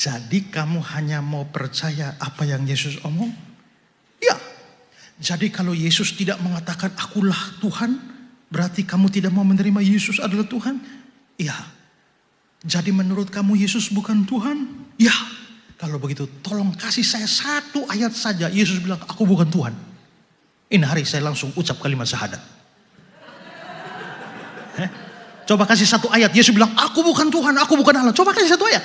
Jadi kamu hanya mau percaya apa yang Yesus omong? Ya. Jadi kalau Yesus tidak mengatakan akulah Tuhan, berarti kamu tidak mau menerima Yesus adalah Tuhan? Ya. Jadi menurut kamu Yesus bukan Tuhan? Ya. Kalau begitu tolong kasih saya satu ayat saja Yesus bilang aku bukan Tuhan. Ini hari saya langsung ucap kalimat syahadat. Coba kasih satu ayat. Yesus bilang, aku bukan Tuhan, aku bukan Allah. Coba kasih satu ayat.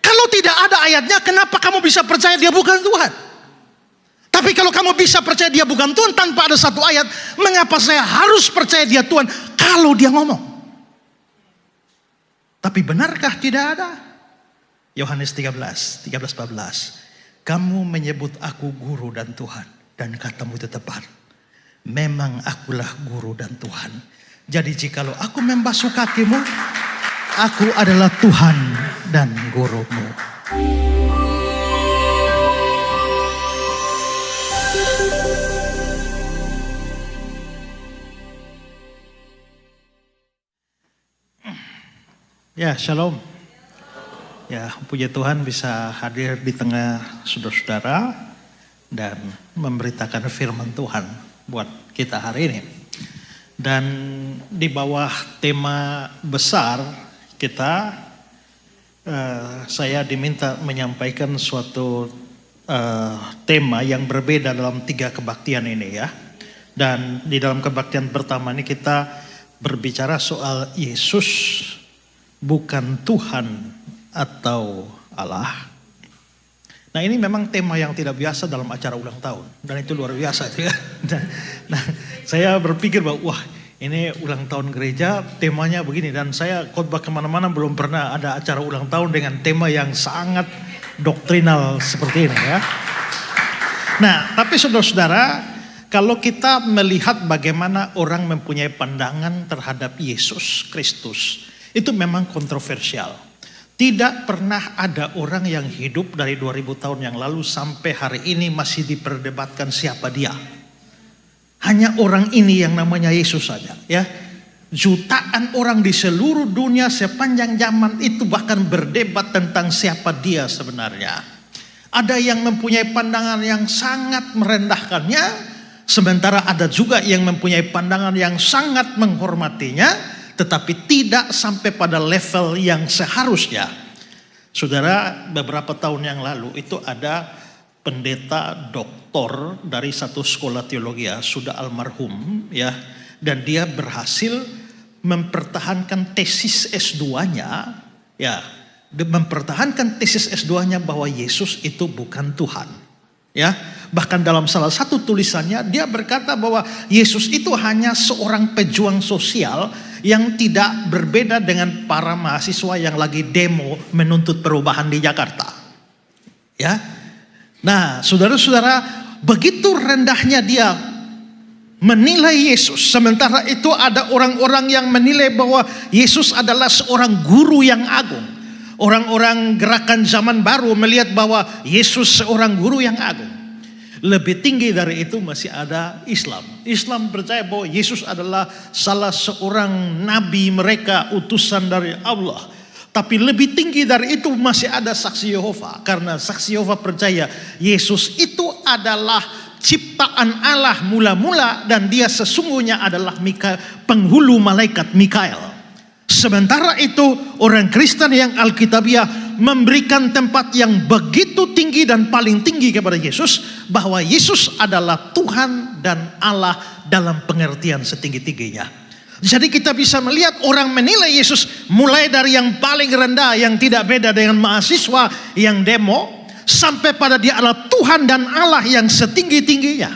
Kalau tidak ada ayatnya, kenapa kamu bisa percaya dia bukan Tuhan? Tapi kalau kamu bisa percaya dia bukan Tuhan tanpa ada satu ayat, mengapa saya harus percaya dia Tuhan kalau dia ngomong? Tapi benarkah tidak ada? Yohanes 13, 14. Kamu menyebut aku guru dan Tuhan, dan katamu itu tepat. Memang akulah guru dan Tuhan. Jadi jikalau aku membasuh kakimu, aku adalah Tuhan dan gurumu. Ya, shalom. Ya, puji Tuhan bisa hadir di tengah saudara-saudara dan memberitakan firman Tuhan buat kita hari ini. Dan di bawah tema besar kita, saya diminta menyampaikan suatu tema yang berbeda dalam 3 kebaktian ini ya. Dan di dalam kebaktian pertama ini kita berbicara soal Yesus bukan Tuhan atau Allah. Nah ini memang tema yang tidak biasa dalam acara ulang tahun. Dan itu luar biasa. Ya. Nah saya berpikir bahwa wah ini ulang tahun gereja temanya begini. Dan saya khotbah kemana-mana belum pernah ada acara ulang tahun dengan tema yang sangat doktrinal seperti ini ya. Nah tapi saudara-saudara, kalau kita melihat bagaimana orang mempunyai pandangan terhadap Yesus Kristus, itu memang kontroversial. Tidak pernah ada orang yang hidup dari 2000 tahun yang lalu sampai hari ini masih diperdebatkan siapa dia. Hanya orang ini yang namanya Yesus saja ya. Jutaan orang di seluruh dunia sepanjang zaman itu bahkan berdebat tentang siapa dia sebenarnya. Ada yang mempunyai pandangan yang sangat merendahkannya, sementara ada juga yang mempunyai pandangan yang sangat menghormatinya, tetapi tidak sampai pada level yang seharusnya. Saudara, beberapa tahun yang lalu itu ada pendeta doktor dari satu sekolah teologi sudah almarhum ya, dan dia berhasil mempertahankan tesis S2-nya ya, mempertahankan tesis S2-nya bahwa Yesus itu bukan Tuhan. Ya, bahkan dalam salah satu tulisannya dia berkata bahwa Yesus itu hanya seorang pejuang sosial yang tidak berbeda dengan para mahasiswa yang lagi demo menuntut perubahan di Jakarta. Ya. Nah, saudara-saudara, begitu rendahnya dia menilai Yesus, sementara itu ada orang-orang yang menilai bahwa Yesus adalah seorang guru yang agung. Orang-orang gerakan zaman baru melihat bahwa Yesus seorang guru yang agung. Lebih tinggi dari itu masih ada Islam. Islam percaya bahwa Yesus adalah salah seorang nabi mereka, utusan dari Allah. Tapi lebih tinggi dari itu masih ada saksi Yehova. Karena saksi Yehova percaya Yesus itu adalah ciptaan Allah mula-mula dan dia sesungguhnya adalah penghulu malaikat Mikael. Sementara itu orang Kristen yang Alkitabiah memberikan tempat yang begitu tinggi dan paling tinggi kepada Yesus, bahwa Yesus adalah Tuhan dan Allah dalam pengertian setinggi-tingginya. Jadi kita bisa melihat orang menilai Yesus mulai dari yang paling rendah yang tidak beda dengan mahasiswa yang demo, sampai pada dia adalah Tuhan dan Allah yang setinggi-tingginya.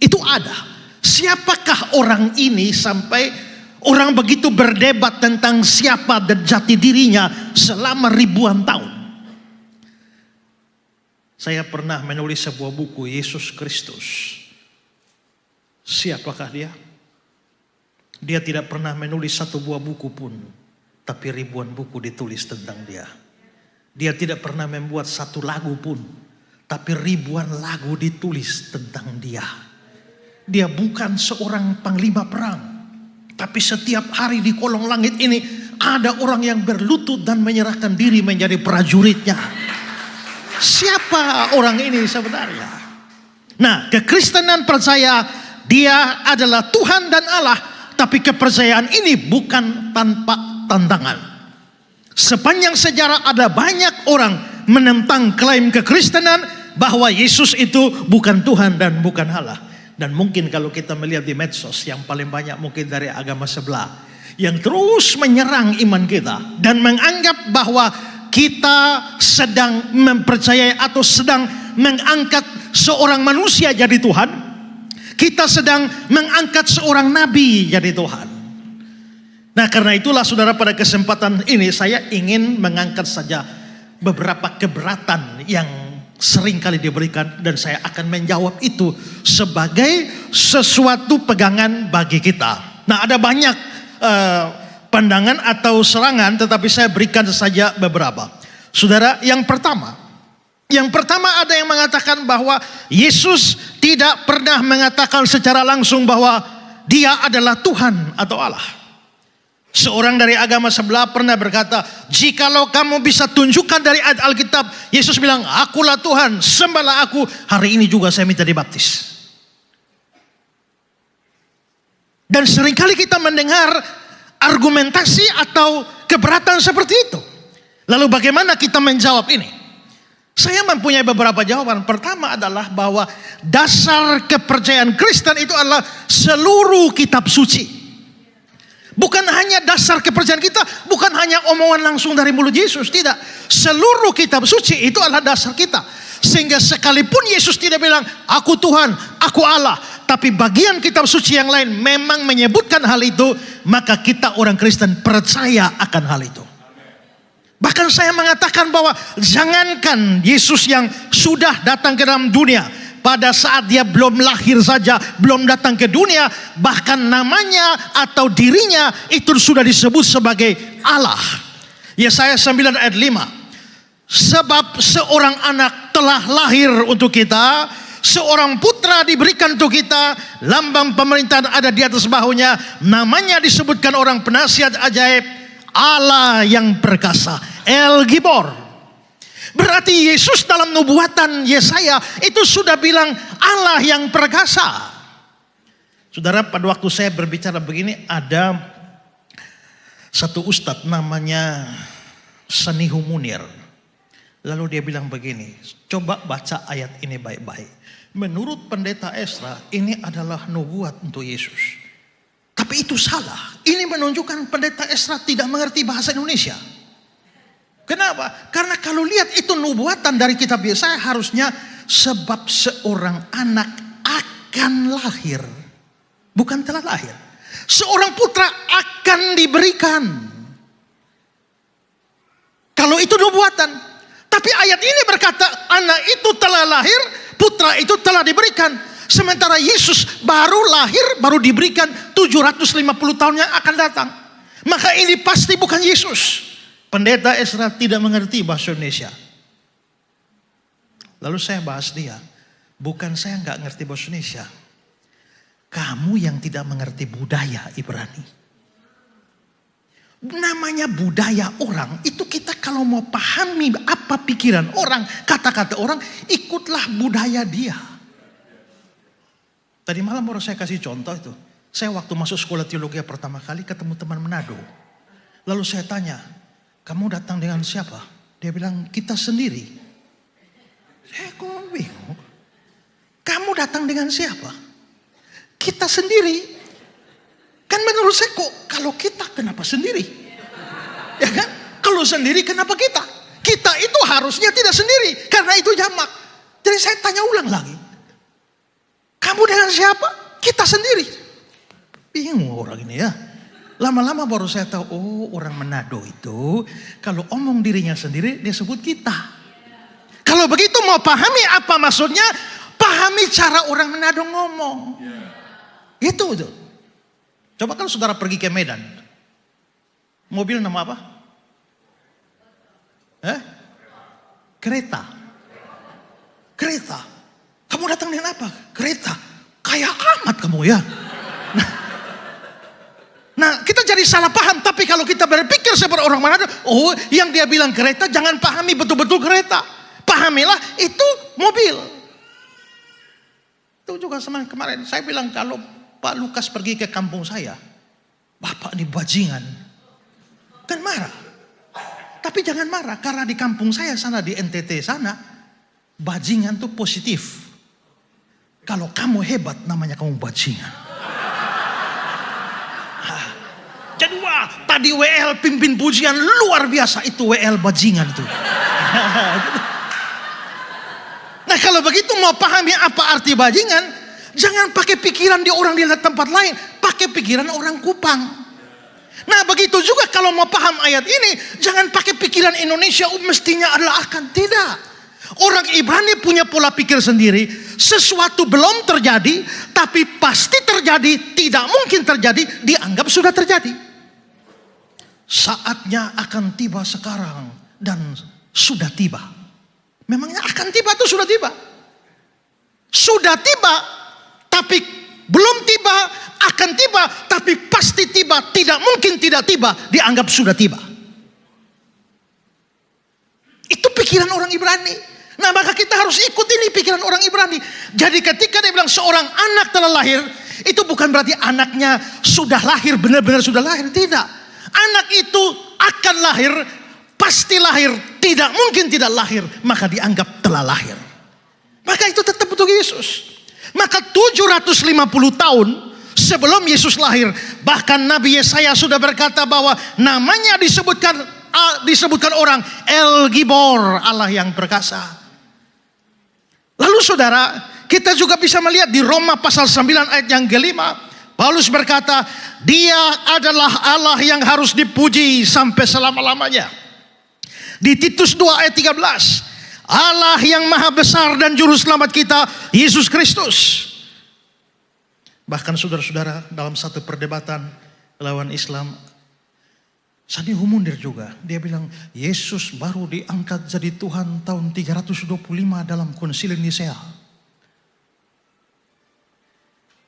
Itu ada. Siapakah orang ini sampai orang begitu berdebat tentang siapa dan jati dirinya selama ribuan tahun. Saya pernah menulis sebuah buku, Yesus Kristus. Siapakah dia? Dia tidak pernah menulis satu buah buku pun, tapi ribuan buku ditulis tentang dia. Dia tidak pernah membuat satu lagu pun, tapi ribuan lagu ditulis tentang dia. Dia bukan seorang panglima perang, tapi setiap hari di kolong langit ini ada orang yang berlutut dan menyerahkan diri menjadi prajuritnya. Siapa orang ini sebenarnya? Nah, kekristenan percaya dia adalah Tuhan dan Allah, tapi kepercayaan ini bukan tanpa tantangan. Sepanjang sejarah ada banyak orang menentang klaim kekristenan bahwa Yesus itu bukan Tuhan dan bukan Allah. Dan mungkin kalau kita melihat di medsos, yang paling banyak mungkin dari agama sebelah, yang terus menyerang iman kita dan menganggap bahwa kita sedang mempercayai atau sedang mengangkat seorang manusia jadi Tuhan. Kita sedang mengangkat seorang nabi jadi Tuhan. Nah, karena itulah saudara, pada kesempatan ini saya ingin mengangkat saja beberapa keberatan yang sering kali diberikan, dan saya akan menjawab itu sebagai sesuatu pegangan bagi kita. Nah, ada banyak pandangan atau serangan, tetapi saya berikan saja beberapa. Saudara, yang pertama ada yang mengatakan bahwa Yesus tidak pernah mengatakan secara langsung bahwa dia adalah Tuhan atau Allah. Seorang dari agama sebelah pernah berkata, jikalau kamu bisa tunjukkan dari ayat Alkitab, Yesus bilang, akulah Tuhan, sembahlah aku, hari ini juga saya minta dibaptis. Dan seringkali kita mendengar argumentasi atau keberatan seperti itu. Lalu bagaimana kita menjawab ini? Saya mempunyai beberapa jawaban. Pertama adalah bahwa dasar kepercayaan Kristen itu adalah seluruh kitab suci. Bukan hanya dasar kepercayaan kita, bukan hanya omongan langsung dari mulut Yesus, tidak. Seluruh kitab suci itu adalah dasar kita. Sehingga sekalipun Yesus tidak bilang, aku Tuhan, aku Allah, tapi bagian kitab suci yang lain memang menyebutkan hal itu, maka kita orang Kristen percaya akan hal itu. Bahkan saya mengatakan bahwa jangankan Yesus yang sudah datang ke dalam dunia, pada saat dia belum lahir saja, belum datang ke dunia, bahkan namanya atau dirinya itu sudah disebut sebagai Allah. Yesaya 9 ayat 5. Sebab seorang anak telah lahir untuk kita, seorang putra diberikan untuk kita, lambang pemerintahan ada di atas bahunya, namanya disebutkan orang penasihat ajaib, Allah yang perkasa, El Gibor. Berarti Yesus dalam nubuatan Yesaya itu sudah bilang Allah yang perkasa. Saudara, pada waktu saya berbicara begini, ada satu ustadz namanya Sanihu Munir. Lalu dia bilang begini, coba baca ayat ini baik-baik. Menurut pendeta Esra, ini adalah nubuat untuk Yesus. Tapi itu salah. Ini menunjukkan pendeta Esra tidak mengerti bahasa Indonesia. Kenapa? Karena kalau lihat itu nubuatan dari kitab Yesaya, harusnya sebab seorang anak akan lahir, bukan telah lahir. Seorang putra akan diberikan. Kalau itu nubuatan. Tapi ayat ini berkata anak itu telah lahir, putra itu telah diberikan. Sementara Yesus baru lahir, baru diberikan 750 tahun yang akan datang. Maka ini pasti bukan Yesus. Pendeta Esra tidak mengerti bahasa Indonesia. Lalu saya bahas dia. Bukan saya nggak ngerti bahasa Indonesia. Kamu yang tidak mengerti budaya Ibrani. Namanya budaya orang, itu kita kalau mau pahami apa pikiran orang, kata-kata orang, ikutlah budaya dia. Tadi malam baru saya kasih contoh itu. Saya waktu masuk sekolah teologi pertama kali ketemu teman Manado. Lalu saya tanya, kamu datang dengan siapa? Dia bilang, kita sendiri. Saya kok bingung. Kamu datang dengan siapa? Kita sendiri. Kan menurut saya kok kalau kita kenapa sendiri? Ya kan? Kalau sendiri kenapa kita? Kita itu harusnya tidak sendiri. Karena itu jamak. Jadi saya tanya ulang lagi. Kamu dengan siapa? Kita sendiri. Bingung orang ini ya. Lama-lama baru saya tahu, oh orang Manado itu kalau omong dirinya sendiri dia sebut kita. Kalau begitu mau pahami apa maksudnya, pahami cara orang Manado ngomong. Itu tuh. Coba kalau saudara pergi ke Medan. Mobil nama apa? Kereta. Kereta. Kamu datang dengan apa? Kereta. Kayak amat kamu ya. Nah, Nah, kita jadi salah paham. Tapi kalau kita berpikir seperti orang Manado, oh yang dia bilang kereta, jangan pahami betul-betul kereta. Pahamilah itu mobil. Itu juga sama kemarin. Saya bilang kalau Pak Lukas pergi ke kampung saya, Bapak ini bajingan. Kan marah. Tapi jangan marah. Karena di kampung saya sana, di NTT sana, bajingan itu positif. Kalau kamu hebat, namanya kamu bajingan. Kedua, tadi WL pimpin pujian luar biasa. Itu WL bajingan itu. Nah kalau begitu mau pahami apa arti bajingan, jangan pakai pikiran di orang di tempat lain. Pakai pikiran orang Kupang. Nah begitu juga kalau mau paham ayat ini, jangan pakai pikiran Indonesia mestinya adalah akan. Tidak. Orang Ibrani punya pola pikir sendiri. Sesuatu belum terjadi, tapi pasti terjadi, tidak mungkin terjadi, dianggap sudah terjadi. Saatnya akan tiba sekarang dan sudah tiba. Memangnya akan tiba atau sudah tiba? Sudah tiba, tapi belum tiba, akan tiba, tapi pasti tiba, tidak mungkin tidak tiba, dianggap sudah tiba. Itu pikiran orang Ibrani. Nah maka kita harus ikut ini pikiran orang Ibrani. Jadi ketika dia bilang seorang anak telah lahir, itu bukan berarti anaknya sudah lahir, benar-benar sudah lahir. Tidak. Anak itu akan lahir, pasti lahir, tidak mungkin tidak lahir, maka dianggap telah lahir. Maka itu tetap untuk Yesus. Maka 750 tahun sebelum Yesus lahir, bahkan Nabi Yesaya sudah berkata bahwa namanya disebutkan orang El Gibor, Allah yang perkasa. Lalu saudara, kita juga bisa melihat di Roma pasal 9 ayat yang kelima, Paulus berkata, dia adalah Allah yang harus dipuji sampai selama-lamanya. Di Titus 2 ayat 13, Allah yang maha besar dan juru selamat kita, Yesus Kristus. Bahkan saudara-saudara, dalam satu perdebatan lawan Islam, Sani Humundir juga, dia bilang, Yesus baru diangkat jadi Tuhan tahun 325 dalam Konsili Nisea.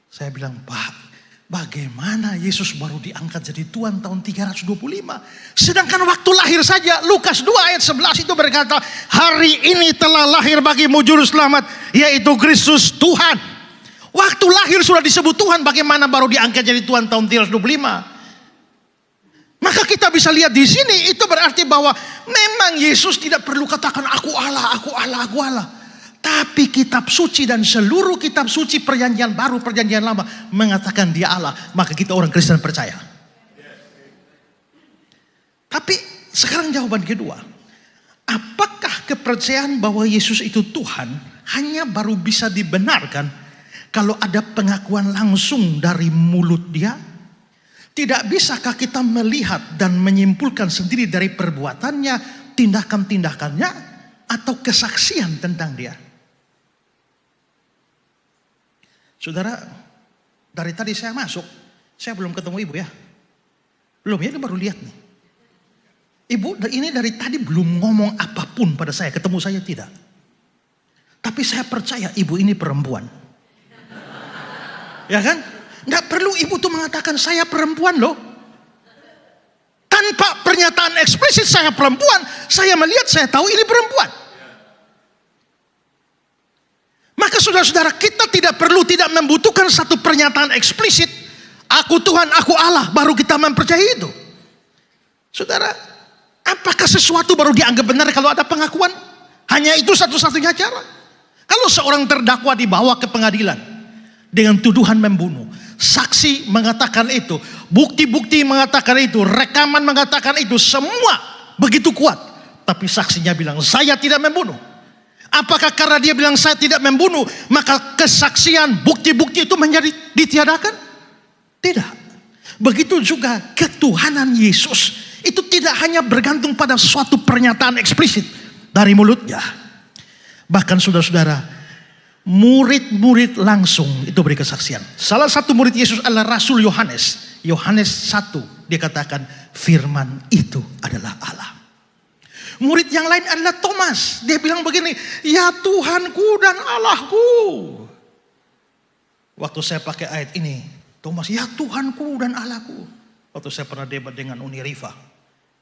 Saya bilang, Pak, bagaimana Yesus baru diangkat jadi Tuhan tahun 325? Sedangkan waktu lahir saja, Lukas 2 ayat 11 itu berkata, hari ini telah lahir bagimu juru selamat, yaitu Kristus Tuhan. Waktu lahir sudah disebut Tuhan, bagaimana baru diangkat jadi Tuhan tahun 325? Maka kita bisa lihat di sini, itu berarti bahwa memang Yesus tidak perlu katakan aku Allah, aku Allah, aku Allah. Tapi kitab suci dan seluruh kitab suci perjanjian baru, perjanjian lama mengatakan dia Allah. Maka kita orang Kristen percaya. Tapi sekarang jawaban kedua. Apakah kepercayaan bahwa Yesus itu Tuhan hanya baru bisa dibenarkan kalau ada pengakuan langsung dari mulut dia? Tidak bisakah kita melihat dan menyimpulkan sendiri dari perbuatannya, tindakan-tindakannya, atau kesaksian tentang dia? Saudara, dari tadi saya masuk, saya belum ketemu ibu ya. Belum ya, ini baru lihat nih. Ibu ini dari tadi belum ngomong apapun pada saya, ketemu saya tidak. Tapi saya percaya ibu ini perempuan. Ya kan? Nggak perlu ibu tuh mengatakan saya perempuan loh. Tanpa pernyataan eksplisit saya perempuan, saya melihat, saya tahu ini perempuan. Maka saudara-saudara, kita tidak membutuhkan satu pernyataan eksplisit, aku Tuhan, aku Allah, baru kita mempercayai itu. Saudara, apakah sesuatu baru dianggap benar kalau ada pengakuan? Hanya itu satu-satunya cara. Kalau seorang terdakwa dibawa ke pengadilan dengan tuduhan membunuh, saksi mengatakan itu, bukti-bukti mengatakan itu, rekaman mengatakan itu, semua begitu kuat. Tapi saksinya bilang, saya tidak membunuh. Apakah karena dia bilang saya tidak membunuh, maka kesaksian, bukti-bukti itu menjadi ditiadakan? Tidak. Begitu juga ketuhanan Yesus. Itu tidak hanya bergantung pada suatu pernyataan eksplisit dari mulutnya. Bahkan saudara-saudara, murid-murid langsung itu beri kesaksian. Salah satu murid Yesus adalah Rasul Yohanes. Yohanes 1, dia katakan firman itu adalah Allah. Murid yang lain adalah Thomas. Dia bilang begini, ya Tuhanku dan Allahku. Waktu saya pakai ayat ini, Thomas, ya Tuhanku dan Allahku. Waktu saya pernah debat dengan Uni Rifa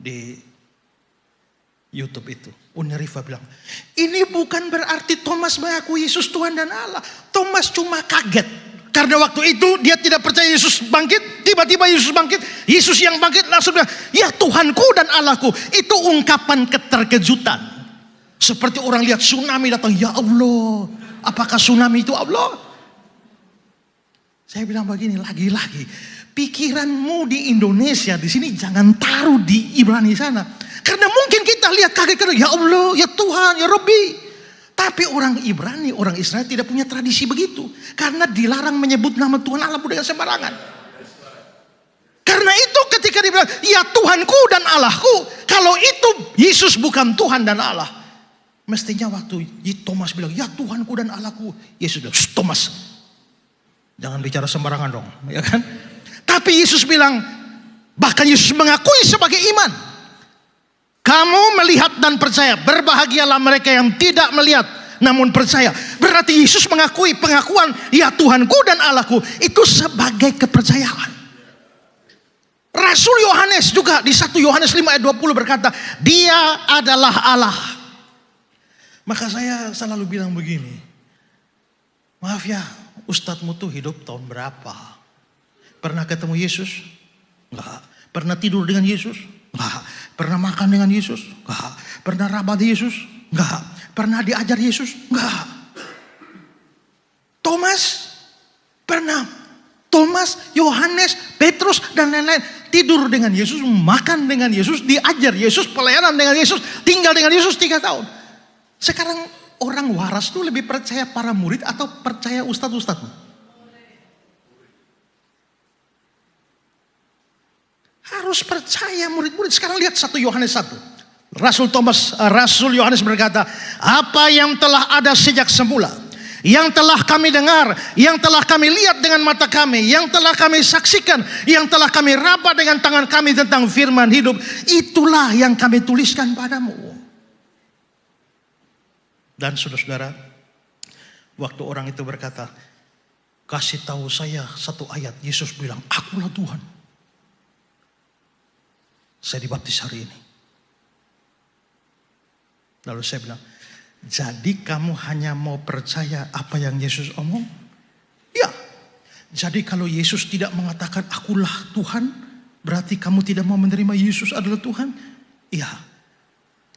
di YouTube itu. Uni Rifa bilang, ini bukan berarti Thomas mengakui Yesus Tuhan dan Allah. Thomas cuma kaget. Karena waktu itu dia tidak percaya Yesus bangkit. Tiba-tiba Yesus bangkit. Yesus yang bangkit langsung bilang, ya Tuhanku dan Allahku. Itu ungkapan keterkejutan. Seperti orang lihat tsunami datang. Ya Allah, apakah tsunami itu Allah? Saya bilang begini, lagi-lagi pikiranmu di Indonesia di sini jangan taruh di Ibrani sana. Karena mungkin kita lihat kaget-kaget, ya Allah, ya Tuhan, ya Rabbi. Tapi orang Ibrani, orang Israel tidak punya tradisi begitu. Karena dilarang menyebut nama Tuhan Allah dengan sembarangan. Karena itu ketika dia bilang, ya Tuhanku dan Allahku. Kalau itu Yesus bukan Tuhan dan Allah. Mestinya waktu Thomas bilang, ya Tuhanku dan Allahku. Yesus bilang, Thomas, jangan bicara sembarangan dong, ya kan? Tapi Yesus bilang, bahkan Yesus mengakui sebagai iman. Kamu melihat dan percaya, berbahagialah mereka yang tidak melihat namun percaya. Berarti Yesus mengakui pengakuan, ya Tuhanku dan Allahku, itu sebagai kepercayaan. Rasul Yohanes juga di 1 Yohanes 5 ayat 20 berkata, dia adalah Allah. Maka saya selalu bilang begini, maaf ya, Ustadzmu tuh hidup tahun berapa? Pernah ketemu Yesus? Enggak. Pernah tidur dengan Yesus? Enggak. Pernah makan dengan Yesus? Enggak. Pernah rabat Yesus? Enggak. Pernah diajar Yesus? Enggak. Thomas? Pernah. Thomas, Yohanes, Petrus, dan lain-lain. Tidur dengan Yesus, makan dengan Yesus, diajar Yesus, pelayanan dengan Yesus, tinggal dengan Yesus 3 tahun. Sekarang orang waras tuh lebih percaya para murid atau percaya ustadz-ustadz? Harus percaya murid-murid. Sekarang lihat 1 Yohanes 1. Rasul Yohanes berkata, apa yang telah ada sejak semula, yang telah kami dengar, yang telah kami lihat dengan mata kami, yang telah kami saksikan, yang telah kami raba dengan tangan kami tentang firman hidup, itulah yang kami tuliskan padamu. Dan saudara-saudara, waktu orang itu berkata, kasih tahu saya 1 ayat, Yesus bilang, akulah Tuhan. Saya dibaptis hari ini. Lalu saya bilang, jadi kamu hanya mau percaya apa yang Yesus omong? Ya. Jadi kalau Yesus tidak mengatakan akulah Tuhan, berarti kamu tidak mau menerima Yesus adalah Tuhan? Ya.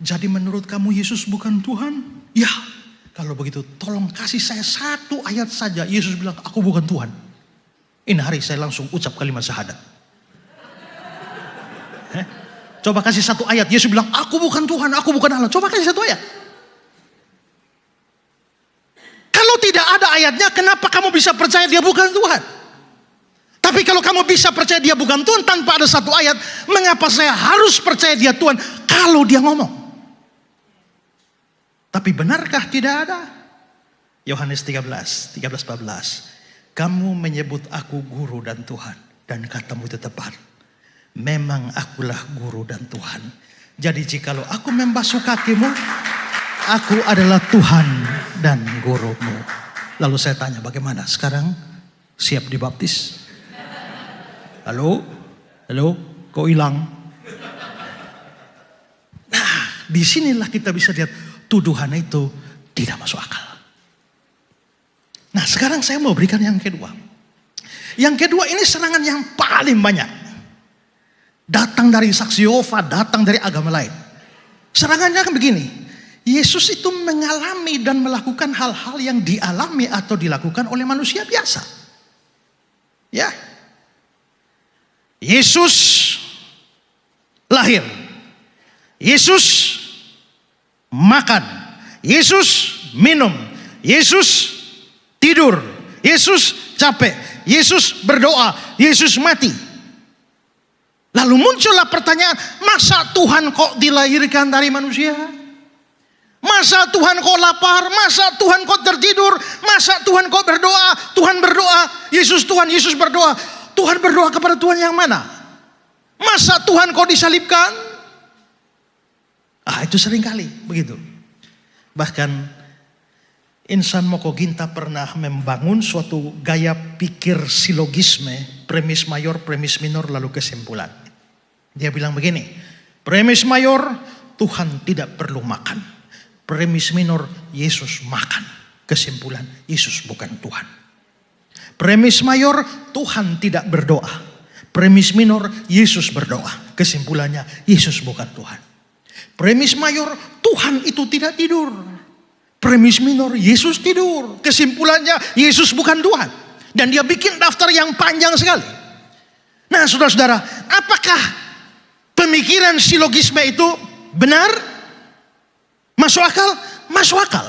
Jadi menurut kamu Yesus bukan Tuhan? Ya. Kalau begitu tolong kasih saya 1 ayat saja. Yesus bilang aku bukan Tuhan. Ini hari saya langsung ucap kalimat syahadat. Coba kasih 1 ayat. Yesus bilang aku bukan Tuhan, aku bukan Allah. Coba kasih 1 ayat. Kalau tidak ada ayatnya, kenapa kamu bisa percaya dia bukan Tuhan? Tapi kalau kamu bisa percaya dia bukan Tuhan tanpa ada 1 ayat, mengapa saya harus percaya dia Tuhan kalau dia ngomong? Tapi benarkah tidak ada? Yohanes 13, 14. Kamu menyebut aku guru dan Tuhan, dan katamu itu tepat. Memang akulah guru dan Tuhan. Jadi jikalau aku membasuh kakimu, aku adalah Tuhan dan gurumu. Lalu saya tanya, bagaimana sekarang? Siap dibaptis? Halo? Halo? Kok hilang? Nah, disinilah kita bisa lihat tuduhan itu tidak masuk akal. Nah, sekarang saya mau berikan yang kedua. Yang kedua ini serangan yang paling banyak. Datang dari saksi Yehova, datang dari agama lain. Serangannya kan begini. Yesus itu mengalami dan melakukan hal-hal yang dialami atau dilakukan oleh manusia biasa. Ya. Yesus lahir. Yesus makan. Yesus minum. Yesus tidur. Yesus capek. Yesus berdoa. Yesus mati. Lalu muncullah pertanyaan, masa Tuhan kok dilahirkan dari manusia? Masa Tuhan kok lapar? Masa Tuhan kok tertidur? Masa Tuhan kok berdoa? Tuhan berdoa, Yesus Tuhan, Yesus berdoa. Tuhan berdoa kepada Tuhan yang mana? Masa Tuhan kok disalibkan? Itu seringkali begitu. Bahkan Insan Moko Ginta pernah membangun suatu gaya pikir silogisme Premis mayor, premis minor, lalu kesimpulan. Dia bilang begini, premis mayor, Tuhan tidak perlu makan. Premis minor, Yesus makan. Kesimpulan, Yesus bukan Tuhan. Premis mayor, Tuhan tidak berdoa. Premis minor, Yesus berdoa. Kesimpulannya, Yesus bukan Tuhan. Premis mayor, Tuhan itu tidak tidur. Premis minor, Yesus tidur. Kesimpulannya, Yesus bukan Tuhan. Dan dia bikin daftar yang panjang sekali. Nah, saudara-saudara, apakah pemikiran silogisme itu benar? Masuk akal? Masuk akal.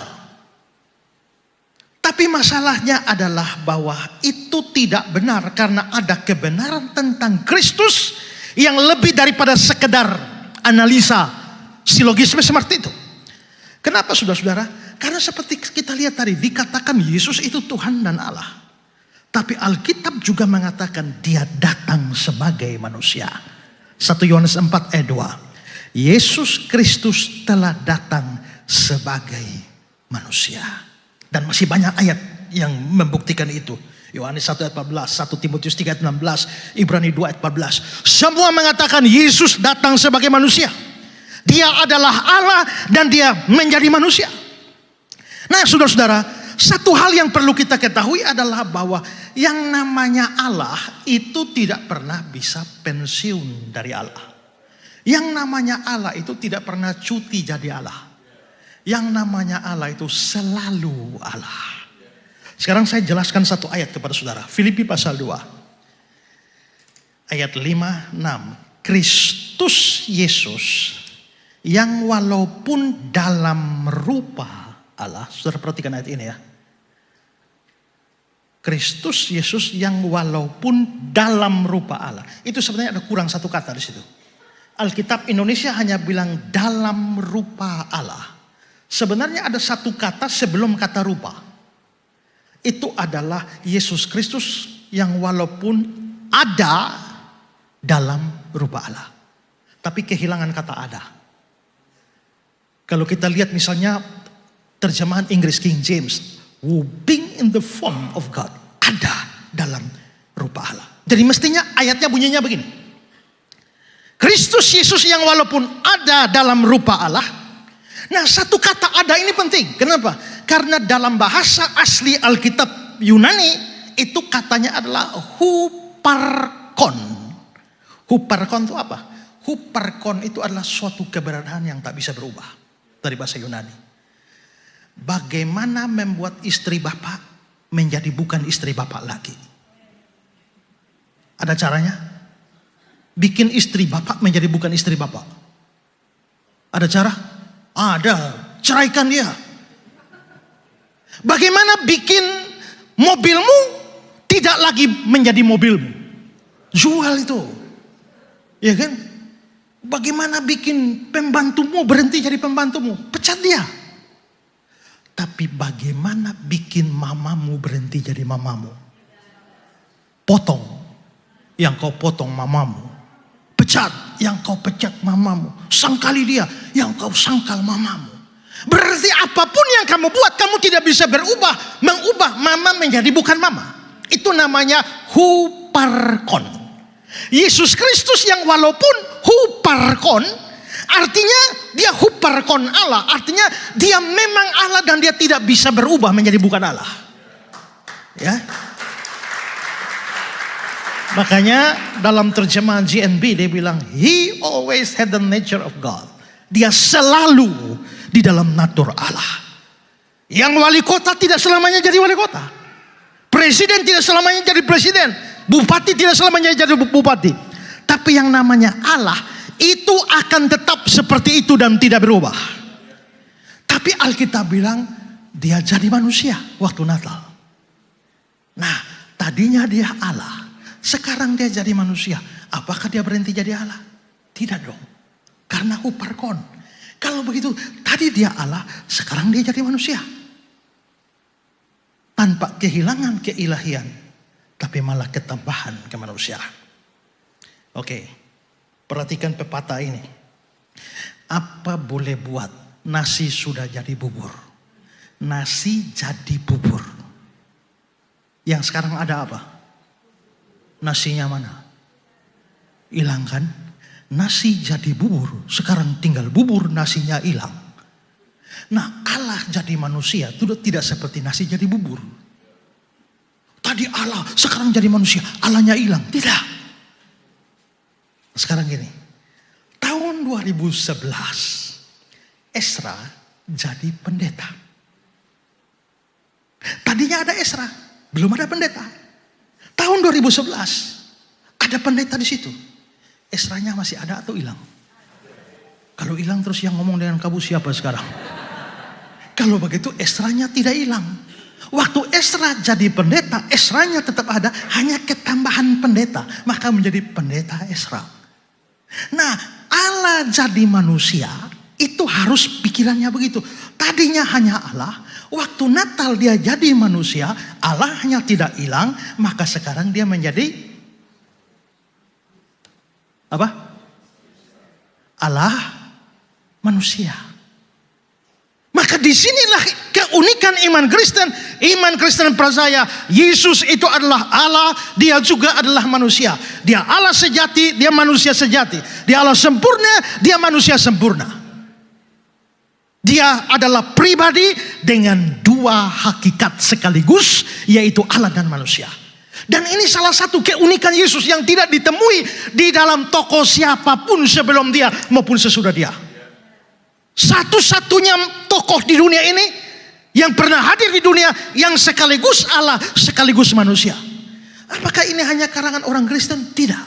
Tapi masalahnya adalah bahwa itu tidak benar karena ada kebenaran tentang Kristus yang lebih daripada sekedar analisa silogisme seperti itu. Kenapa, saudara-saudara? Karena seperti kita lihat tadi, dikatakan Yesus itu Tuhan dan Allah. Tapi Alkitab juga mengatakan dia datang sebagai manusia. 1 Yohanes 4 ayat 2. Yesus Kristus telah datang sebagai manusia. Dan masih banyak ayat yang membuktikan itu. Yohanes 1 ayat 14, 1 Timotius 3 ayat 16, Ibrani 2 ayat 14. Semua mengatakan Yesus datang sebagai manusia. Dia adalah Allah dan dia menjadi manusia. Nah, saudara-saudara, satu hal yang perlu kita ketahui adalah bahwa yang namanya Allah itu tidak pernah bisa pensiun dari Allah. Yang namanya Allah itu tidak pernah cuti jadi Allah. Yang namanya Allah itu selalu Allah. Sekarang saya jelaskan satu ayat kepada saudara. Filipi pasal 2. Ayat 5-6. Kristus Yesus yang walaupun dalam rupa Allah, saudara perhatikan ayat ini ya. Kristus Yesus yang walaupun dalam rupa Allah. Itu sebenarnya ada kurang satu kata di situ. Alkitab Indonesia hanya bilang dalam rupa Allah. Sebenarnya ada satu kata sebelum kata rupa. Itu adalah Yesus Kristus yang walaupun ada dalam rupa Allah. Tapi kehilangan kata ada. Kalau kita lihat misalnya terjemahan Inggris King James, who being in the form of God, ada dalam rupa Allah. Jadi mestinya ayatnya bunyinya begini. Kristus Yesus yang walaupun ada dalam rupa Allah. Nah, satu kata ada ini penting. Kenapa? Karena dalam bahasa asli Alkitab Yunani itu katanya adalah huparkon. Huparkon itu apa? Huparkon itu adalah suatu keberadaan yang tak bisa berubah dari bahasa Yunani. Bagaimana membuat istri bapak menjadi bukan istri bapak lagi? Ada caranya? Bikin istri bapak menjadi bukan istri bapak. Ada cara? Ada. Ceraikan dia. Bagaimana bikin mobilmu tidak lagi menjadi mobilmu? Jual itu. Ya kan? Bagaimana bikin pembantumu berhenti jadi pembantumu? Pecat dia. Tapi bagaimana bikin mamamu berhenti jadi mamamu? Potong yang kau potong mamamu. Pecat yang kau pecat mamamu. Sangkali dia yang kau sangkal mamamu. Berarti apapun yang kamu buat, kamu tidak bisa mengubah mama menjadi bukan mama. Itu namanya huparkon. Yesus Kristus yang walaupun huparkon, artinya dia huparkon Allah. Artinya dia memang Allah dan dia tidak bisa berubah menjadi bukan Allah. Ya. Makanya dalam terjemahan GNB dia bilang, He always had the nature of God. Dia selalu di dalam natur Allah. Yang wali kota tidak selamanya jadi wali kota. Presiden tidak selamanya jadi presiden. Bupati tidak selamanya jadi bupati. Tapi yang namanya Allah itu akan tetap seperti itu dan tidak berubah. Tapi Alkitab bilang dia jadi manusia waktu Natal. Nah, tadinya dia Allah. Sekarang dia jadi manusia. Apakah dia berhenti jadi Allah? Tidak dong. Karena huparkon. Kalau begitu, tadi dia Allah, sekarang dia jadi manusia. Tanpa kehilangan keilahian, tapi malah ketambahan kemanusiaan. Oke, perhatikan pepatah ini. Apa boleh buat, nasi sudah jadi bubur. Nasi jadi bubur. Yang sekarang ada apa? Nasinya mana? Hilang kan? Nasi jadi bubur, sekarang tinggal bubur, nasinya hilang. Nah, Allah jadi manusia itu tidak seperti nasi jadi bubur. Tadi Allah, sekarang jadi manusia, Allahnya hilang. Tidak. Sekarang gini, tahun 2011 Ezra jadi pendeta. Tadinya ada Ezra, belum ada pendeta. Tahun 2011 ada pendeta di situ. Ezranya masih ada atau hilang? Kalau hilang terus yang ngomong dengan kamu siapa sekarang? Kalau begitu Ezranya tidak hilang. Waktu Ezra jadi pendeta, Ezranya tetap ada, hanya ketambahan pendeta, maka menjadi pendeta Ezra. Nah, Allah jadi manusia, itu harus pikirannya begitu. Tadinya hanya Allah, waktu Natal dia jadi manusia, Allahnya tidak hilang, maka sekarang dia menjadi apa? Allah manusia. Maka disinilah keunikan iman Kristen. Iman Kristen percaya Yesus itu adalah Allah, dia juga adalah manusia. Dia Allah sejati, dia manusia sejati. Dia Allah sempurna, dia manusia sempurna. Dia adalah pribadi dengan dua hakikat sekaligus, yaitu Allah dan manusia. Dan ini salah satu keunikan Yesus yang tidak ditemui di dalam tokoh siapapun sebelum dia maupun sesudah dia. Satu-satunya tokoh di dunia ini yang pernah hadir di dunia yang sekaligus Allah, sekaligus manusia. Apakah ini hanya karangan orang Kristen? Tidak.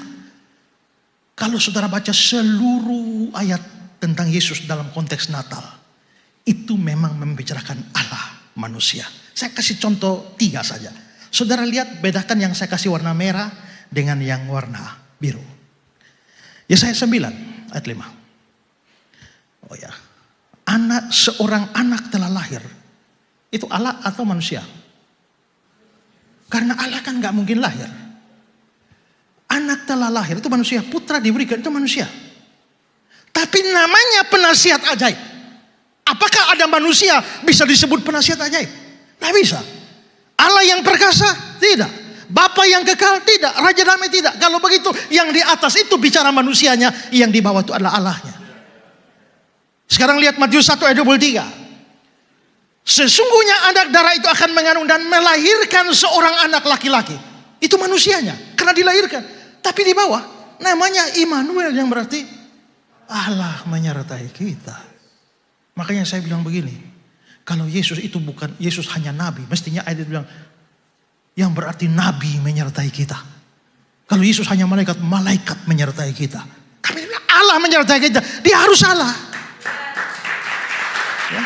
Kalau saudara baca seluruh ayat tentang Yesus dalam konteks Natal, itu memang membicarakan Allah manusia. Saya kasih contoh 3 saja. Saudara lihat, bedakan yang saya kasih warna merah dengan yang warna biru. Yesaya 9 ayat 5. Oh ya. Seorang anak telah lahir. Itu Allah atau manusia? Karena Allah kan gak mungkin lahir. Anak telah lahir itu manusia. Putra diberikan itu manusia. Tapi namanya penasihat ajaib. Apakah ada manusia bisa disebut penasihat ajaib? Tidak bisa. Allah yang perkasa? Tidak. Bapa yang kekal? Tidak. Raja damai? Tidak. Kalau begitu yang di atas itu bicara manusianya, yang di bawah itu adalah Allahnya. Sekarang lihat Matius 1 ayat 23. Sesungguhnya anak darah itu akan mengandung dan melahirkan seorang anak laki-laki. Itu manusianya, karena dilahirkan. Tapi di bawah namanya Immanuel, yang berarti Allah menyertai kita. Makanya saya bilang begini, kalau Yesus itu bukan, Yesus hanya nabi, mestinya ayat bilang yang berarti nabi menyertai kita. Kalau Yesus hanya malaikat, malaikat menyertai kita. Tapi Allah menyertai kita, dia harus Allah. Ya.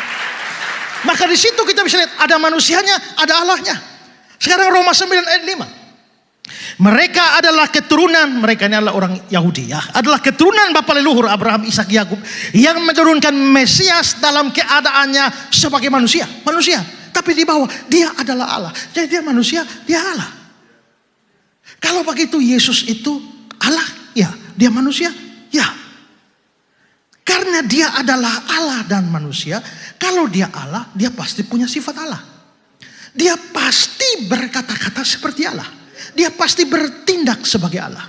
Maka di situ kita bisa lihat ada manusianya, ada Allahnya. Sekarang Roma 9 ayat 5. Mereka adalah keturunan, mereka ini adalah orang Yahudi ya, adalah keturunan bapa leluhur Abraham, Ishak, Yakub, yang menurunkan Mesias dalam keadaannya sebagai manusia. Tapi di bawah dia adalah Allah. Jadi dia manusia, dia Allah. Kalau begitu Yesus itu Allah, ya. Dia manusia, ya. Karena dia adalah Allah dan manusia. Kalau dia Allah, dia pasti punya sifat Allah. Dia pasti berkata-kata seperti Allah. Dia pasti bertindak sebagai Allah.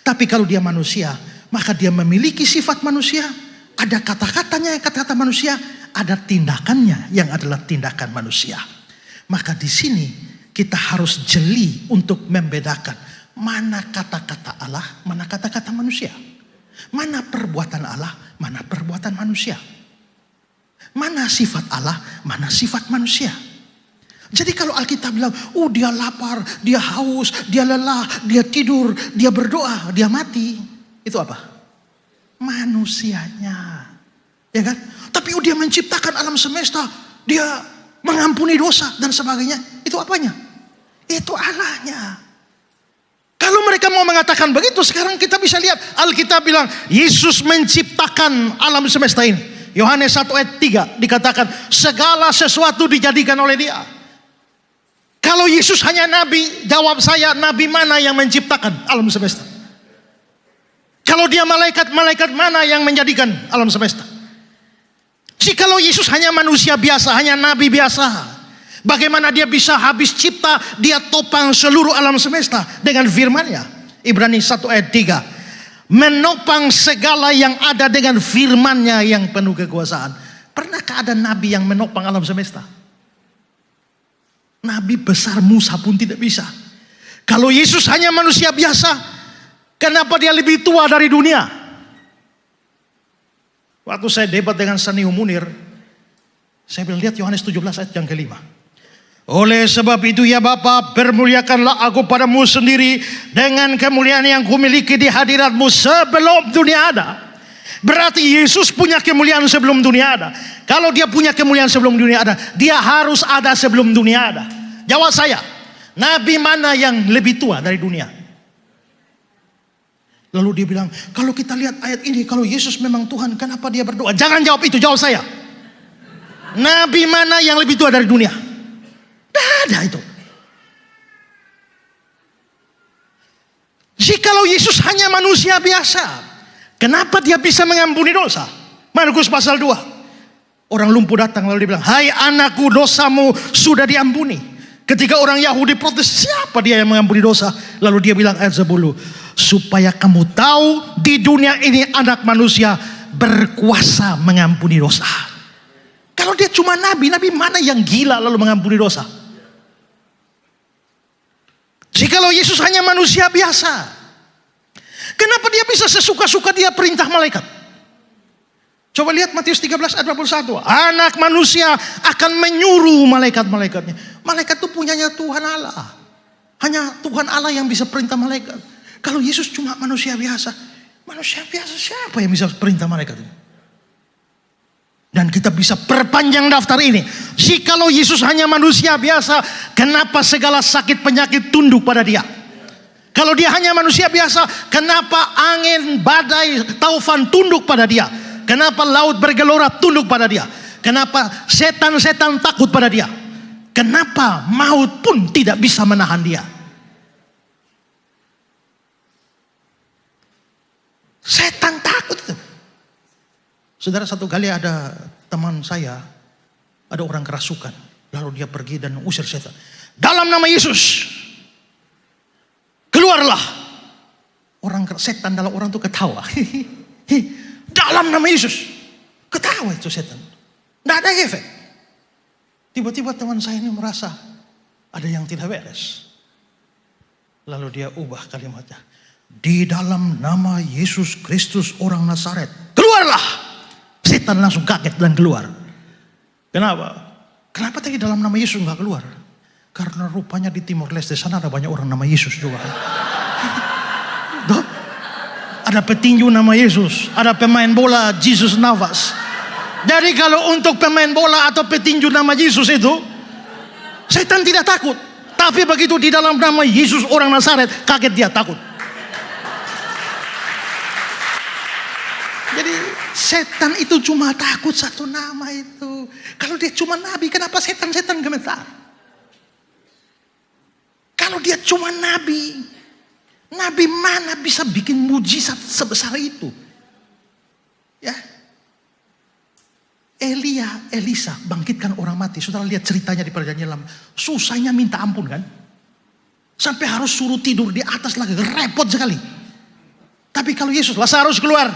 Tapi kalau dia manusia, maka dia memiliki sifat manusia. Ada kata-katanya yang kata-kata manusia, ada tindakannya yang adalah tindakan manusia. Maka di sini kita harus jeli untuk membedakan mana kata-kata Allah, mana kata-kata manusia. Mana perbuatan Allah, mana perbuatan manusia. Mana sifat Allah, mana sifat manusia. Jadi kalau Alkitab bilang, oh dia lapar, dia haus, dia lelah, dia tidur, dia berdoa, dia mati. Itu apa? Manusianya. Ya kan? Tapi dia menciptakan alam semesta, dia mengampuni dosa dan sebagainya. Itu apanya? Itu Allahnya. Kalau mereka mau mengatakan begitu, sekarang kita bisa lihat Alkitab bilang Yesus menciptakan alam semesta ini. Yohanes 1 ayat 3 dikatakan segala sesuatu dijadikan oleh dia. Kalau Yesus hanya nabi, jawab saya, nabi mana yang menciptakan alam semesta? Kalau dia malaikat, malaikat mana yang menjadikan alam semesta? Jikalau Yesus hanya manusia biasa, hanya nabi biasa, Bagaimana dia bisa habis cipta, dia topang seluruh alam semesta dengan firman-Nya. Ibrani 1 ayat 3. Menopang segala yang ada dengan firman-Nya yang penuh kekuasaan. Pernahkah ada nabi yang menopang alam semesta? Nabi besar Musa pun tidak bisa. Kalau Yesus hanya manusia biasa, kenapa dia lebih tua dari dunia? Waktu saya debat dengan Sanio Munir, saya bilang, lihat Yohanes 17 ayat yang kelima. Oleh sebab itu ya Bapa, permuliakanlah aku padamu sendiri dengan kemuliaan yang kumiliki di hadiratmu sebelum dunia ada. Berarti Yesus punya kemuliaan sebelum dunia ada. Kalau dia punya kemuliaan sebelum dunia ada, dia harus ada sebelum dunia ada. Jawab saya, nabi mana yang lebih tua dari dunia? Lalu dia bilang, kalau kita lihat ayat ini, kalau Yesus memang Tuhan, kenapa dia berdoa? Jangan jawab itu, jawab saya. Nabi mana yang lebih tua dari dunia? Tidak ada itu. Jikalau Yesus hanya manusia biasa, kenapa dia bisa mengampuni dosa? Markus pasal 2. Orang lumpuh datang lalu dia bilang, hai anakku, dosamu sudah diampuni. Ketika orang Yahudi protes, siapa dia yang mengampuni dosa? Lalu dia bilang ayat 10, supaya kamu tahu di dunia ini anak manusia berkuasa mengampuni dosa. Kalau dia cuma nabi, nabi mana yang gila lalu mengampuni dosa? Jikalau Yesus hanya manusia biasa, kenapa dia bisa sesuka-suka dia perintah malaikat? Coba lihat Matius 13 ayat 21. Anak manusia akan menyuruh malaikat-malaikatnya. Malaikat itu punyanya Tuhan Allah. Hanya Tuhan Allah yang bisa perintah malaikat. Kalau Yesus cuma manusia biasa siapa yang bisa perintah malaikat ini? Dan kita bisa perpanjang daftar ini. Jikalau Yesus hanya manusia biasa, kenapa segala sakit penyakit tunduk pada dia? Kalau dia hanya manusia biasa, kenapa angin, badai, taufan tunduk pada dia? Kenapa laut bergelora tunduk pada dia? Kenapa setan-setan takut pada dia? Kenapa maut pun tidak bisa menahan dia? Setan takut. Saudara, satu kali ada teman saya, ada orang kerasukan. Lalu dia pergi dan usir setan. Dalam nama Yesus, keluarlah. Setan dalam orang itu ketawa. Dalam nama Yesus, ketawa itu setan. Tidak ada efek. Tiba-tiba teman saya ini merasa ada yang tidak beres. Lalu dia ubah kalimatnya. Di dalam nama Yesus Kristus orang Nazaret, keluarlah. Setan langsung kaget dan keluar. Kenapa? Kenapa tadi dalam nama Yesus nggak keluar? Karena rupanya di Timor Leste sana ada banyak orang nama Yesus juga. Ada petinju nama Yesus, ada pemain bola Jesus Navas. Jadi kalau untuk pemain bola atau petinju nama Yesus itu, setan tidak takut. Tapi begitu di dalam nama Yesus orang Nazaret, kaget dia, takut. Jadi setan itu cuma takut satu nama itu. Kalau dia cuma nabi, kenapa setan-setan gemetar? Kalau dia cuma nabi, nabi mana bisa bikin mujizat sebesar itu? Ya, Elisa bangkitkan orang mati. Saudara lihat ceritanya di Perjanjian Lama. Susahnya minta ampun kan? Sampai harus suruh tidur di atas lagi, repot sekali. Tapi kalau Yesus, Lazarus keluar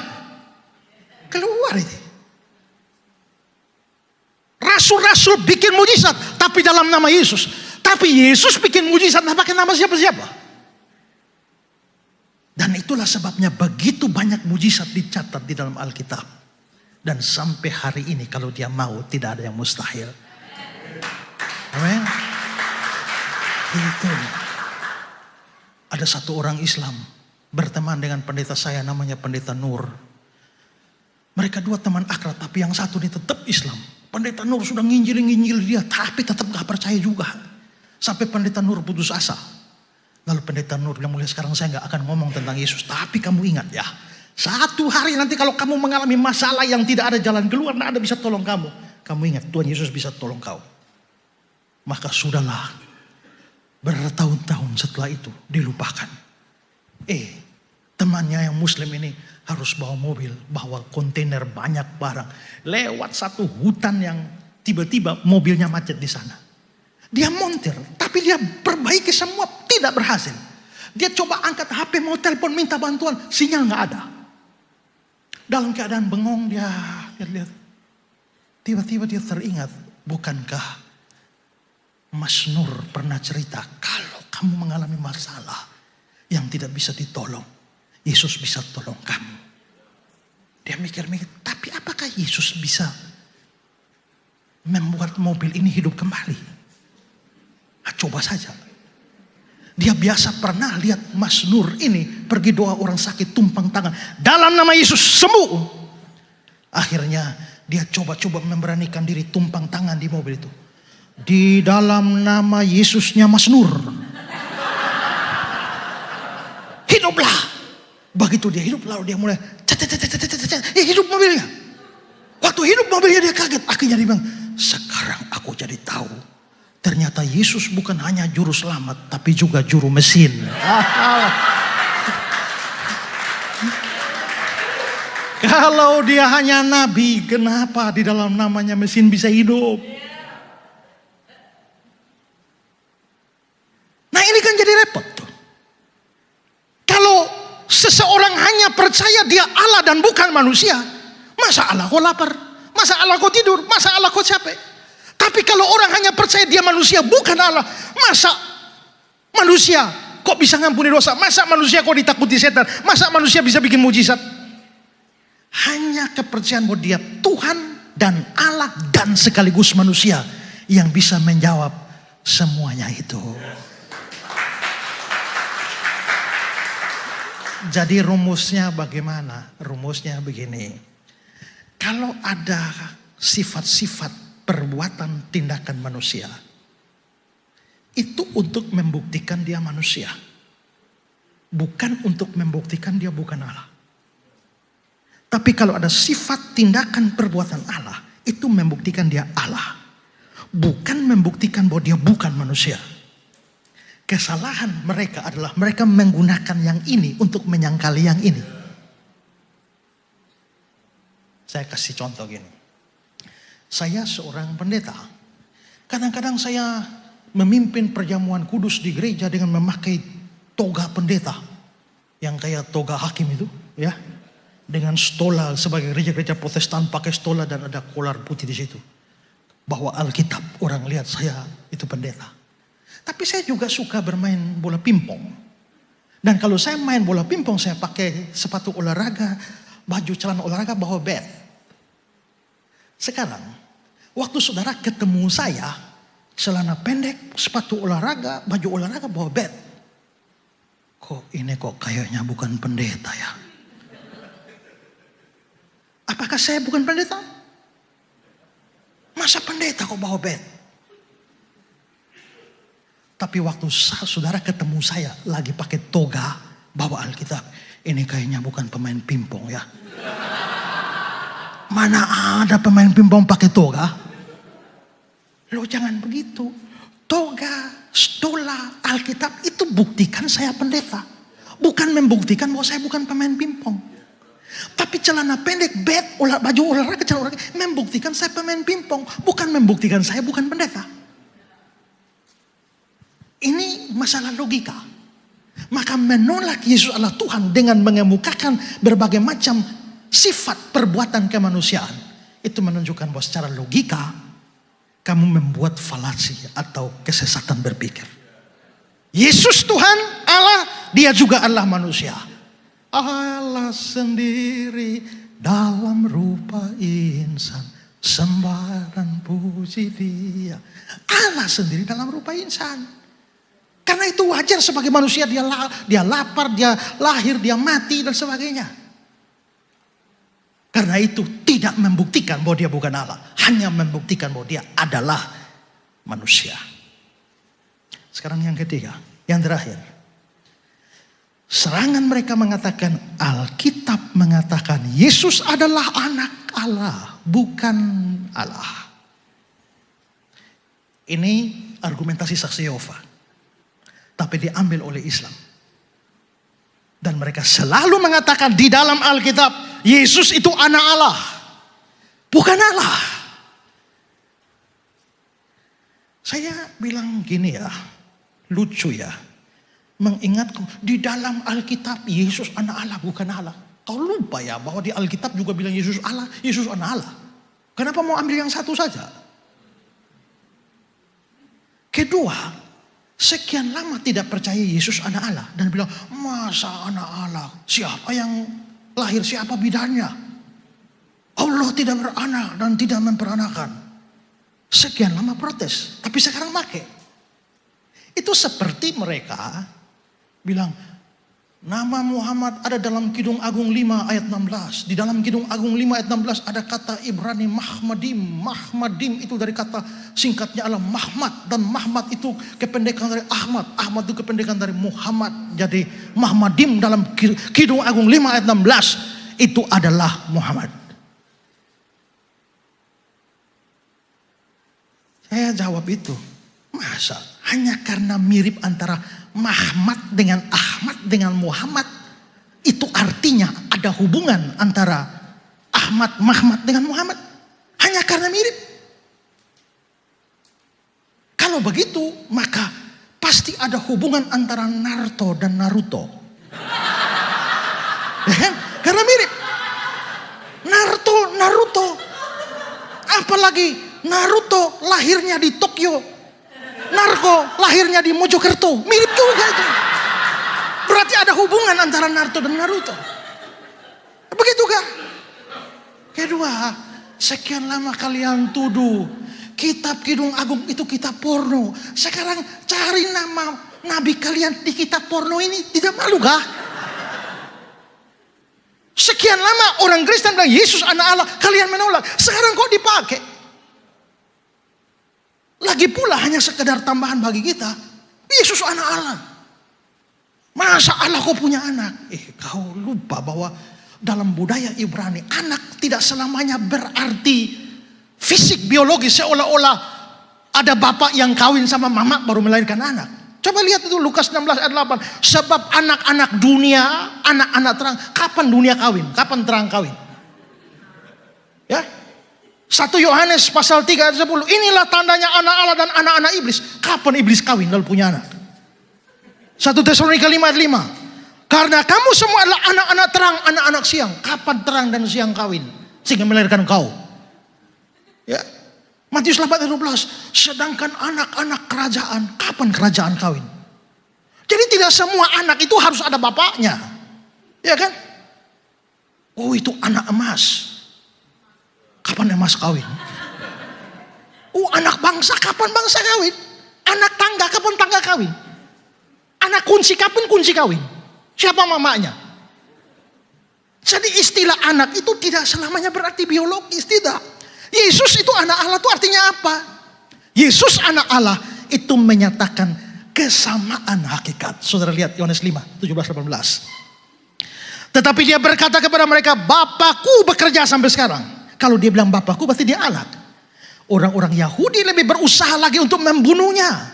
itu. Rasul-rasul bikin mujizat, tapi dalam nama Yesus. Tapi Yesus bikin mujizat, tak pakai nama siapa-siapa. Dan itulah sebabnya begitu banyak mujizat dicatat di dalam Alkitab. Dan sampai hari ini kalau dia mau, tidak ada yang mustahil. Amin. Itu. Ada satu orang Islam berteman dengan pendeta saya, namanya pendeta Nur. Mereka dua teman akrab, tapi yang satu ini tetap Islam. Pendeta Nur sudah nginjil dia, tapi tetap gak percaya juga. Sampai pendeta Nur putus asa. Lalu pendeta Nur bilang, mulai sekarang saya gak akan ngomong tentang Yesus. Tapi kamu ingat ya, satu hari nanti kalau kamu mengalami masalah yang tidak ada jalan keluar, tidak ada bisa tolong kamu. Kamu ingat, Tuhan Yesus bisa tolong kau. Maka sudahlah, bertahun-tahun setelah itu dilupakan. Temannya yang Muslim ini harus bawa mobil, bawa kontainer banyak barang. Lewat satu hutan yang tiba-tiba mobilnya macet di sana. Dia montir, tapi dia perbaiki semua, tidak berhasil. Dia coba angkat HP, mau telepon minta bantuan, sinyal nggak ada. Dalam keadaan bengong dia lihat. Tiba-tiba dia teringat, bukankah Mas Nur pernah cerita, kalau kamu mengalami masalah yang tidak bisa ditolong, Yesus bisa tolong kamu. Dia mikir-mikir, tapi apakah Yesus bisa membuat mobil ini hidup kembali? Coba saja. Dia biasa pernah lihat Mas Nur ini pergi doa orang sakit tumpang tangan. Dalam nama Yesus sembuh. Akhirnya dia coba-coba memberanikan diri tumpang tangan di mobil itu. Di dalam nama Yesusnya Mas Nur. Hiduplah. Begitu dia hidup lalu dia mulai hidup mobilnya. Waktu hidup mobilnya dia kaget. Akhirnya dia bilang, sekarang aku jadi tahu. Ternyata Yesus bukan hanya juru selamat, tapi juga juru mesin. Kalau dia hanya nabi, kenapa di dalam namanya mesin bisa hidup? Nah ini kan jadi repot tuh. Kalau seseorang hanya percaya dia Allah dan bukan manusia, masa Allah kau lapar? Masa Allah kau tidur? Masa Allah kau capek? Tapi kalau orang hanya percaya dia manusia bukan Allah, masa manusia kok bisa ngampuni dosa? Masa manusia kok ditakuti setan? Masa manusia bisa bikin mujizat? Hanya kepercayaan bahwa dia Tuhan dan Allah dan sekaligus manusia yang bisa menjawab semuanya itu. Jadi rumusnya bagaimana? Rumusnya begini. Kalau ada sifat-sifat perbuatan tindakan manusia, itu untuk membuktikan dia manusia, bukan untuk membuktikan dia bukan Allah. Tapi kalau ada sifat tindakan perbuatan Allah, itu membuktikan dia Allah, bukan membuktikan bahwa dia bukan manusia. Kesalahan mereka adalah mereka menggunakan yang ini untuk menyangkali yang ini. Saya kasih contoh gini. Saya seorang pendeta. Kadang-kadang saya memimpin perjamuan kudus di gereja dengan memakai toga pendeta. Yang kayak toga hakim itu. Ya, dengan stola, sebagai gereja-gereja Protestan pakai stola dan ada kolar putih di situ. Bawa Alkitab, orang lihat saya itu pendeta. Tapi saya juga suka bermain bola pimpong. Dan kalau saya main bola pimpong, saya pakai sepatu olahraga, baju celana olahraga, bawa bat. Sekarang, waktu saudara ketemu saya, celana pendek, sepatu olahraga, baju olahraga, bawa bat. Kok ini kok kayaknya bukan pendeta ya? Apakah saya bukan pendeta? Masa pendeta kok bawa bat? Tapi waktu saudara ketemu saya lagi pakai toga, bawa Alkitab, ini kayaknya bukan pemain pimpong ya. Mana ada pemain pimpong pakai toga? Lo jangan begitu. Toga, stola, Alkitab itu buktikan saya pendeta. Bukan membuktikan bahwa saya bukan pemain pimpong. Tapi celana pendek, bat, baju olahraga, celana olahraga membuktikan saya pemain pimpong. Bukan membuktikan saya bukan pendeta. Ini masalah logika. Maka menolak Yesus adalah Tuhan dengan mengemukakan berbagai macam sifat perbuatan kemanusiaan. Itu menunjukkan bahwa secara logika kamu membuat falasi atau kesesatan berpikir. Yesus Tuhan Allah, dia juga Allah manusia. Allah sendiri dalam rupa insan, sembah dan puji dia. Allah sendiri dalam rupa insan. Karena itu wajar sebagai manusia dia lapar, dia lahir, dia mati dan sebagainya. Karena itu tidak membuktikan bahwa dia bukan Allah. Hanya membuktikan bahwa dia adalah manusia. Sekarang yang ketiga, yang terakhir. Serangan mereka mengatakan, Alkitab mengatakan Yesus adalah anak Allah, bukan Allah. Ini argumentasi saksi Yehova. Tapi diambil oleh Islam. Dan mereka selalu mengatakan di dalam Alkitab, Yesus itu anak Allah, bukan Allah. Saya bilang gini ya, lucu ya. Mengingatkan di dalam Alkitab Yesus anak Allah bukan Allah. Kau lupa ya bahwa di Alkitab juga bilang Yesus Allah, Yesus anak Allah. Kenapa mau ambil yang satu saja? Kedua, sekian lama tidak percaya Yesus anak Allah. Dan bilang, masa anak Allah? Siapa yang lahir? Siapa bidannya? Allah tidak beranak dan tidak memperanakan. Sekian lama protes. Tapi sekarang pakai. Itu seperti mereka bilang, nama Muhammad ada dalam Kidung Agung 5 ayat 16. Di dalam Kidung Agung 5 ayat 16 ada kata Ibrani Mahmadim. Mahmadim itu dari kata singkatnya adalah Mahmad. Dan Mahmad itu kependekan dari Ahmad. Ahmad itu kependekan dari Muhammad. Jadi Mahmadim dalam Kidung Agung 5 ayat 16 itu adalah Muhammad. Saya jawab itu. Masa? Hanya karena mirip antara Mahmad dengan Ahmad dengan Muhammad, itu artinya ada hubungan antara Ahmad, Mahmad dengan Muhammad. Hanya karena mirip. Kalau begitu, maka pasti ada hubungan antara Naruto dan Naruto. Ya kan? Karena mirip. Naruto. Apalagi Naruto lahirnya di Tokyo. Narko lahirnya di Mojokerto. Mirip juga itu. Berarti ada hubungan antara Naruto dan Naruto. Begitu kan? Kedua, sekian lama kalian tuduh kitab Kidung Agung itu kitab porno. Sekarang cari nama nabi kalian di kitab porno ini. Tidak malu kah? Sekian lama orang Kristen bilang Yesus anak Allah. Kalian menolak. Sekarang kok dipakai? Lagi pula hanya sekedar tambahan bagi kita. Yesus anak Allah. Masa Allah kau punya anak? Kau lupa bahwa dalam budaya Ibrani anak tidak selamanya berarti fisik biologis. Seolah-olah ada bapak yang kawin sama mama baru melahirkan anak. Coba lihat itu Lukas 16 ayat 8. Sebab anak-anak dunia, anak-anak terang. Kapan dunia kawin? Kapan terang kawin? Ya. 1 Yohanes pasal 3 ayat 10. Inilah tandanya anak Allah dan anak-anak iblis. Kapan iblis kawin lalu punya anak? 1 Tesalonika 5 ayat 5. Karena kamu semua adalah anak-anak terang, anak-anak siang. Kapan terang dan siang kawin? Sehingga melahirkan kau. Ya. Matius 8 ayat 12. Sedangkan anak-anak kerajaan, kapan kerajaan kawin? Jadi tidak semua anak itu harus ada bapaknya. Ya kan? Oh, itu anak emas. Kapan emas kawin? Anak bangsa, kapan bangsa kawin? Anak tangga, kapan tangga kawin? Anak kunci, kapan kunci kawin? Siapa mamanya? Jadi istilah anak itu tidak selamanya berarti biologis, tidak. Yesus itu anak Allah itu artinya apa? Yesus anak Allah itu menyatakan kesamaan hakikat. Saudara lihat Yohanes 5, 17-18. Tetapi dia berkata kepada mereka, Bapakku bekerja sampai sekarang. Kalau dia bilang Bapakku berarti dia Allah. Orang-orang Yahudi lebih berusaha lagi untuk membunuhnya.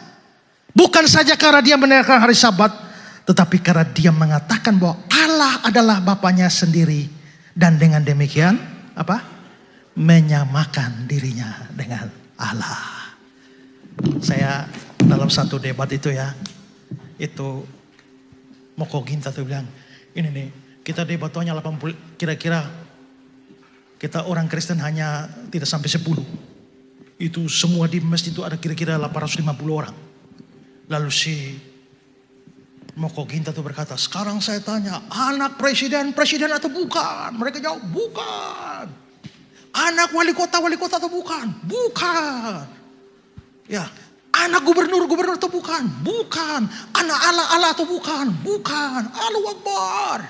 Bukan saja karena dia menegakkan hari Sabat, tetapi karena dia mengatakan bahwa Allah adalah Bapaknya sendiri. Dan dengan demikian, apa? Menyamakan dirinya dengan Allah. Saya dalam satu debat itu ya, itu Moko Ginta tuh bilang, ini nih, kita debatnya 80, kira-kira kita orang Kristen hanya tidak sampai 10. Itu semua di masjid itu ada kira-kira 850 orang. Lalu si Moko Ginta itu berkata, sekarang saya tanya, anak presiden atau bukan? Mereka jawab, bukan. Anak wali kota atau bukan? Bukan. Ya, anak gubernur atau bukan? Bukan. Anak Allah atau bukan? Bukan. Allahu Akbar.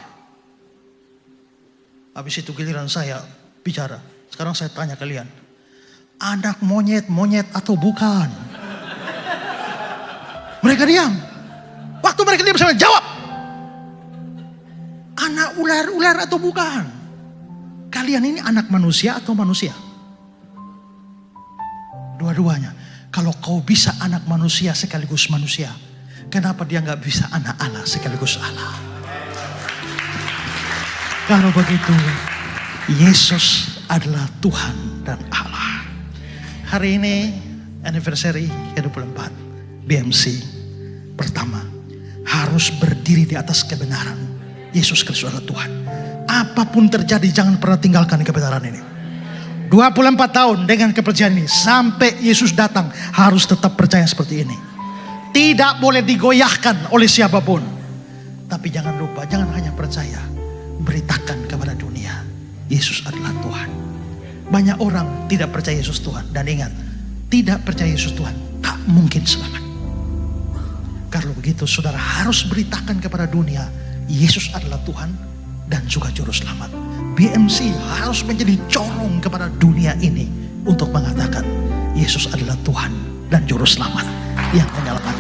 Habis itu giliran saya bicara. Sekarang saya tanya kalian. Anak monyet atau bukan? Mereka diam. Waktu mereka diam saya jawab. Anak ular atau bukan? Kalian ini anak manusia atau manusia? Dua-duanya. Kalau kau bisa anak manusia sekaligus manusia, kenapa dia nggak bisa anak Allah sekaligus Allah? Kalau begitu, Yesus adalah Tuhan dan Allah. Hari ini anniversary ke-24 BMC. Pertama, harus berdiri di atas kebenaran. Yesus Kristus adalah Tuhan. Apapun terjadi, jangan pernah tinggalkan kebenaran ini. 24 tahun dengan kepercayaan ini, sampai Yesus datang harus tetap percaya seperti ini. Tidak boleh digoyahkan oleh siapapun. Tapi jangan lupa, jangan hanya percaya, beritakan kepada dunia, Yesus adalah Tuhan. Banyak orang tidak percaya Yesus Tuhan. Dan ingat, tidak percaya Yesus Tuhan tak mungkin selamat. Kalau begitu saudara harus beritakan kepada dunia, Yesus adalah Tuhan dan juga juru selamat. BMC harus menjadi corong kepada dunia ini untuk mengatakan Yesus adalah Tuhan dan juru selamat yang menyelamatkan.